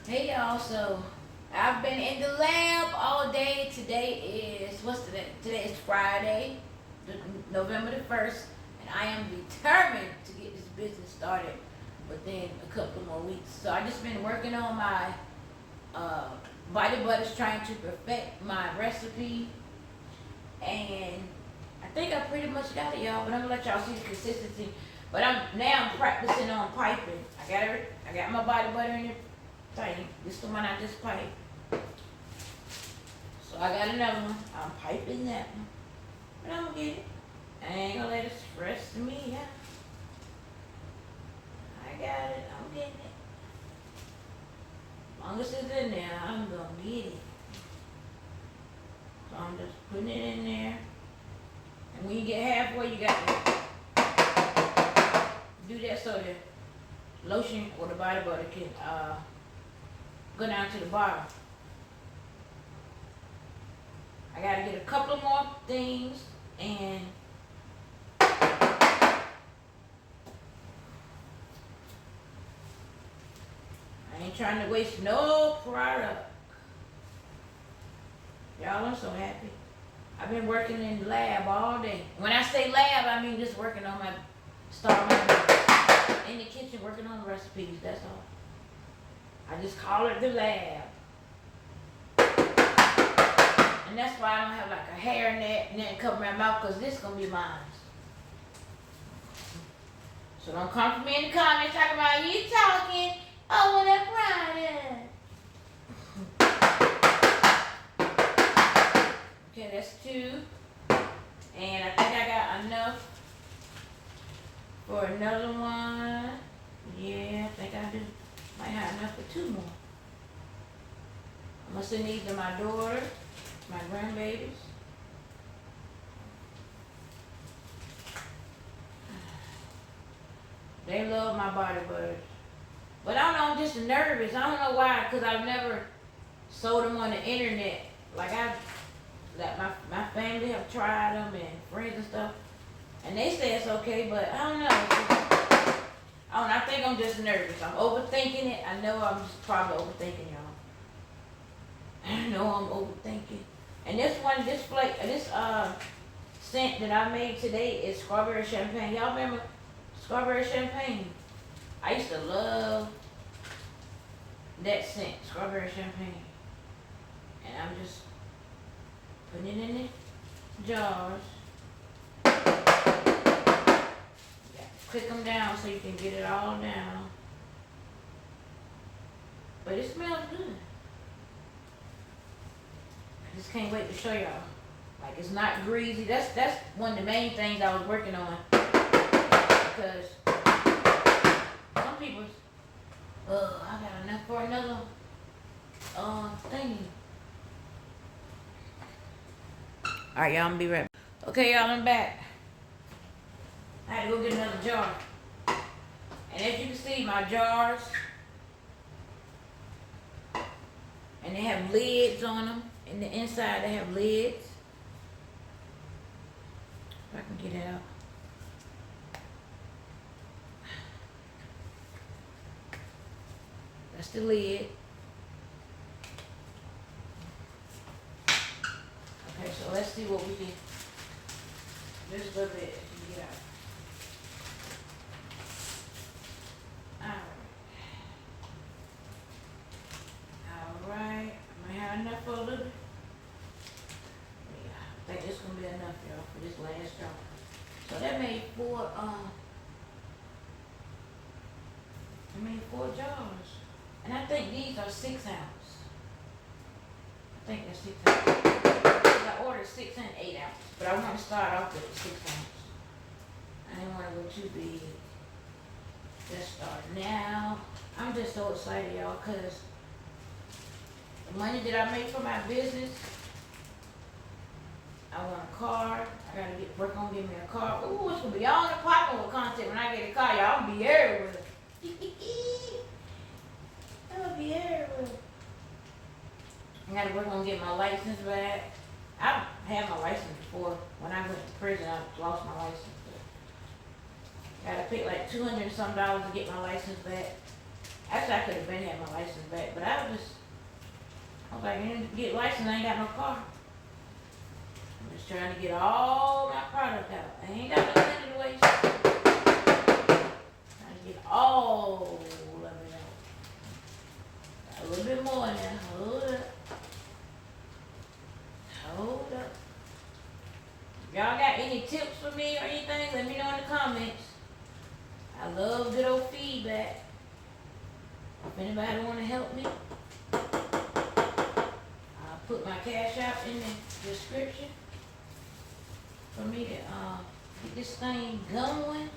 Hey y'all, so I've been in the lab all day. Today is, what's today? Today is Friday, November the 1st, and I am determined to get this business started within a couple more weeks. So I just been working on my body butters, trying to perfect my recipe, and I think I pretty much got it, y'all, but I'm gonna let y'all see the consistency. But I'm practicing on piping. I got my body butter in it. This is the one I just piped. So I got another one. I'm piping that one. But I'm gonna get it. I ain't gonna let it stress me out. I got it. I'm getting it. As long as it's in there, I'm gonna get it. So I'm just putting it in there. And when you get halfway, you got to do that so the lotion or the body butter can go down to the bottom. I gotta get a couple of more things, and I ain't trying to waste no product. Y'all, I'm so happy. I've been working in the lab all day. When I say lab, I mean just working on my in the kitchen, working on the recipes, that's all. I just call it the lab. And that's why I don't have like a hair net and then cover my mouth, because this is going to be mine. So don't come for me in the comments talking about you talking over that product. Okay, that's 2. And I think I got enough for another one. Yeah, I think I do. Might have enough for 2 more. I'm gonna send these to my daughter, my grandbabies. They love my body butters. But I don't know, I'm just nervous. I don't know why, because I've never sold them on the internet. Like my family have tried them and friends and stuff. And they say it's okay, but I don't know. I think I'm just nervous. I'm overthinking it. I know I'm just probably overthinking, y'all. I know I'm overthinking. And this scent that I made today is strawberry champagne. Y'all remember strawberry champagne? I used to love that scent, strawberry champagne. And I'm just putting it in the jars. Click them down so you can get it all down. But it smells good. I just can't wait to show y'all. Like, it's not greasy. That's one of the main things I was working on. Because some people, I got enough for another thingy. Alright, y'all, I'm gonna be right back. Okay, y'all, I'm back. I had to go get another jar. And as you can see, my jars, and they have lids on them. In the inside, they have lids. If I can get it out. That's the lid. Okay, so let's see what we can, just a little bit. Get out. Alright. I might have enough for a little bit. Yeah, I think this is gonna be enough, y'all, for this last jar. So that made 4 jars. And I think these are 6 ounce. I think they're 6 ounce. I ordered 6 and 8 ounce. But I want to start off with 6 ounce. I didn't want to go too big. Let's start now. I'm just so excited, y'all, because the money that I make for my business, I want a car. I gotta work on getting me a car. Ooh, it's gonna be all in the popping with content when I get a car, y'all. I'm gonna be everywhere. I'm gonna be everywhere. I gotta work on getting my license back. I had my license before. When I went to prison, I lost my license. Gotta pay like $200 and some to get my license back. Actually, I could have been had my license back, but I was like, I didn't get licensed, I ain't got no car. I'm just trying to get all my product out. I ain't got no money to waste. Trying to get all of it out. Got a little bit more now. Hold up. Hold up. If y'all got any tips for me or anything, let me know in the comments. I love good old feedback. If anybody want to help me, I'll put my Cashapp in the description for me to get this thing going.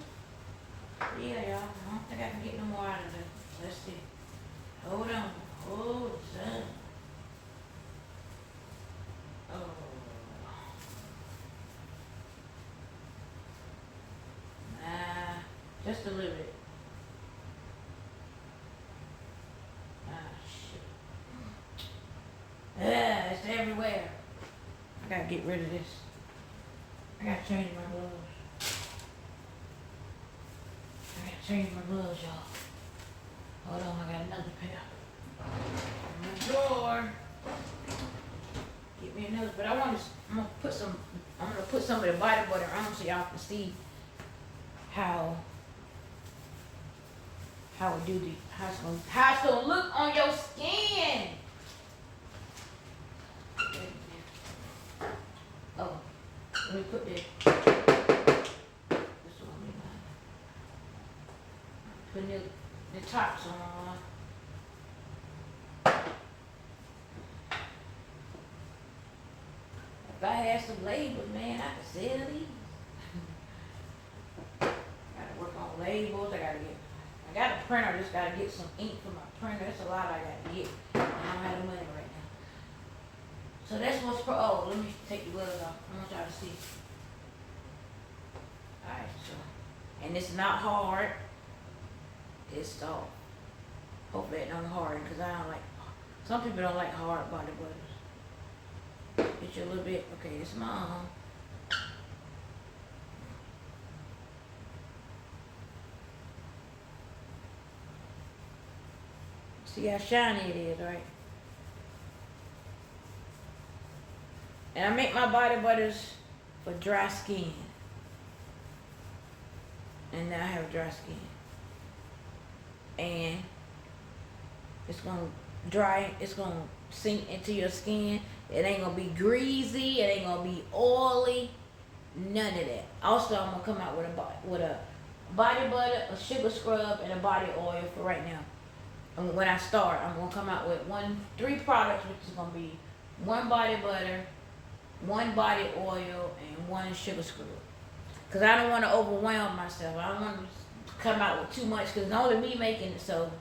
Yeah, y'all. I don't think I can get no more out of it. Let's see. Hold on. Hold on. Oh. Nah, just a little bit. It's everywhere. I gotta get rid of this. I gotta change my gloves. Y'all. Hold on, I got another pair. In my drawer. Get me another, but I'm gonna put some of the body butter on so y'all can see how it's gonna look on your skin. Oh, let me put this. This one, put the tops on. If I had some labels, man, I could sell these. Gotta work on labels. I got a printer. I just gotta get some ink for my printer. That's a lot I gotta get. I don't have the money right now. So that's what's oh, let me take the gloves off. I want y'all to see. Alright, so, and it's not hard. It's soft. Hopefully it don't harden, because I don't like, some people don't like hard body butters. Get you a little bit, okay, it's my own. See how shiny it is, right? And I make my body butters for dry skin. And now I have dry skin. And it's gonna dry, it's gonna sink into your skin. It ain't gonna be greasy, it ain't gonna be oily, none of that. Also, I'm gonna come out with a body butter, a sugar scrub, and a body oil for right now. And when I start, I'm gonna come out with 3 products, which is gonna be 1 body butter, 1 body oil, and 1 sugar scrub. Cause I don't want to overwhelm myself. I don't want to come out with too much, cause it's only me making it. So,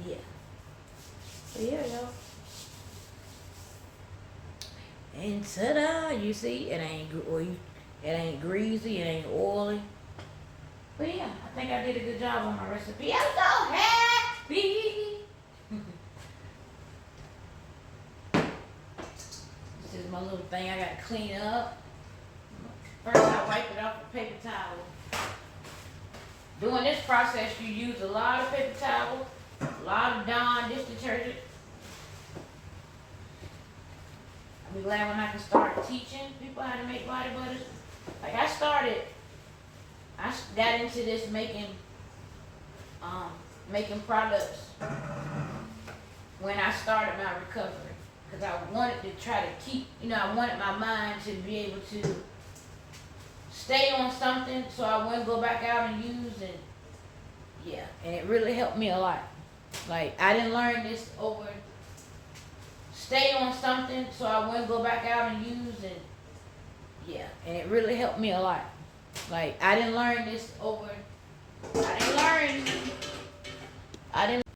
yeah. So yeah, y'all. And ta-da! You see, it ain't greasy, it ain't oily. But yeah, I think I did a good job on my recipe. I'm so happy. This is my little thing I gotta clean up. First, I wipe it off with paper towel. Doing this process, you use a lot of paper towel, a lot of Dawn dish detergent. I'll be glad when I can start teaching people how to make body butters. Like I got into this making products when I started my recovery, because I wanted to try to keep, I wanted my mind to be able to stay on something so I wouldn't go back out and use it. Yeah, and it really helped me a lot. Like I didn't learn this over, stay on something so I wouldn't go back out and use it. Yeah, and it really helped me a lot. Like I didn't learn this over, I didn't